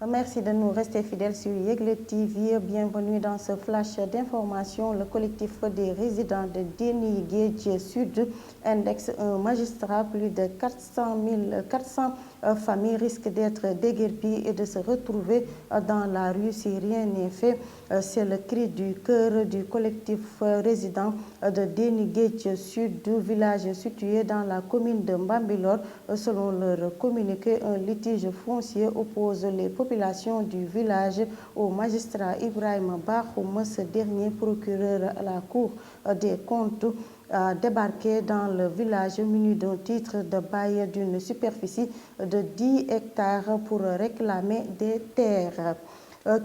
Merci de nous rester fidèles sur Yegle TV. Bienvenue dans ce flash d'information. Le collectif des résidents de Déni-Guédié Sud indexe un magistrat. Plus de 400 familles risquent d'être déguerpies et de se retrouver dans la rue si rien n'est fait. C'est le cri du cœur du collectif résident de Déni-Guédié Sud, du village situé dans la commune de Mbambilor. Selon leur communiqué, un litige foncier oppose les populations du village au magistrat Ibrahim Bakhoum. Ce dernier, procureur à la Cour des comptes, a débarqué dans le village muni d'un titre de bail d'une superficie de 10 hectares pour réclamer des terres.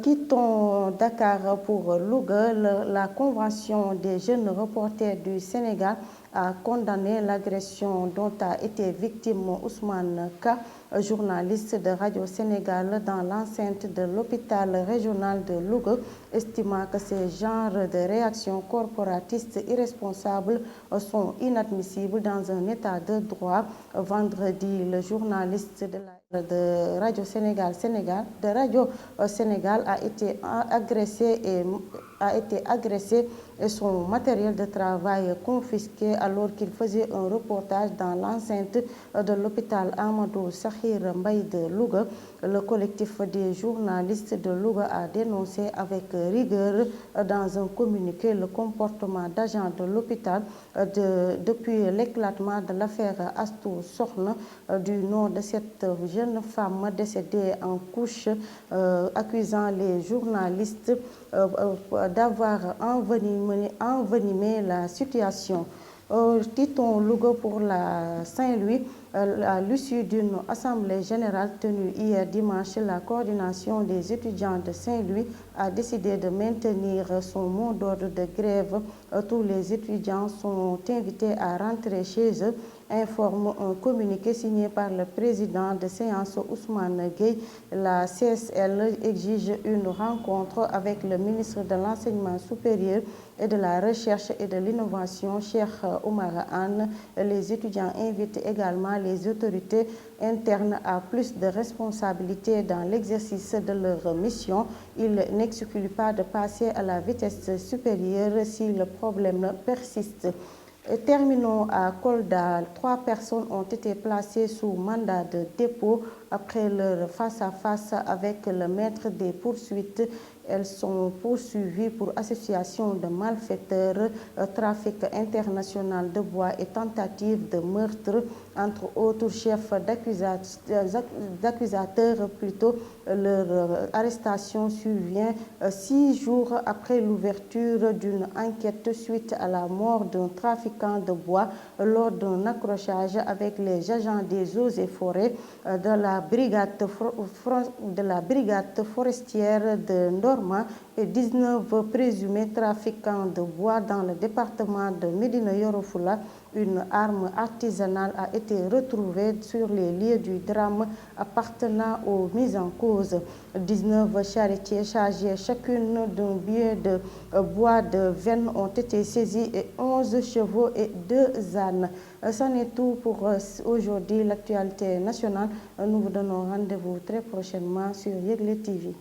Quittons Dakar pour Louga. La Convention des jeunes reporters du Sénégal a condamné l'agression dont a été victime Ousmane Ka, journaliste de Radio Sénégal, dans l'enceinte de l'hôpital régional de Louga, estimant que ces genres de réactions corporatistes irresponsables sont inadmissibles dans un état de droit. Vendredi, le journaliste de Radio Sénégal a été agressé et son matériel de travail confisqué alors qu'il faisait un reportage dans l'enceinte de l'hôpital Amadou Sakhir Mbaye de Louga. Le collectif des journalistes de Louga a dénoncé avec rigueur dans un communiqué le comportement d'agents de l'hôpital depuis l'éclatement de l'affaire Astou Sokhna, du nom de cette jeune femme décédée en couche, accusant les journalistes d'avoir envenimé la situation. Quittons Louga pour la Saint-Louis. À l'issue d'une assemblée générale tenue hier dimanche, la coordination des étudiants de Saint-Louis a décidé de maintenir son mot d'ordre de grève. Tous les étudiants sont invités à rentrer chez eux, informe un communiqué signé par le président de séance Ousmane Gueye. La CSL exige une rencontre avec le ministre de l'Enseignement supérieur et de la Recherche et de l'Innovation, Cheikh Oumar Anne. Les étudiants invitent également les autorités internes à plus de responsabilités dans l'exercice de leur mission. Ils n'excluent pas de passer à la vitesse supérieure si le problème persiste. Terminons à Kolda. 3 personnes ont été placées sous mandat de dépôt après leur face-à-face avec le maître des poursuites. Elles sont poursuivies pour association de malfaiteurs, trafic international de bois et tentative de meurtre. Entre autres chefs d'accusateurs, leur arrestation survient 6 jours après l'ouverture d'une enquête suite à la mort d'un trafiquant de bois lors d'un accrochage avec les agents des eaux et forêts de la brigade forestière de Ndorma et 19 présumés trafiquants de bois dans le département de Médina Yoro Foulah. Une arme artisanale a été retrouvée sur les lieux du drame appartenant aux mises en cause. 19 charretiers chargés chacune d'un billet de bois de veine ont été saisis et 11 chevaux et 2 ânes. C'en est tout pour aujourd'hui, l'actualité nationale. Nous vous donnons rendez-vous très prochainement sur Yegle TV.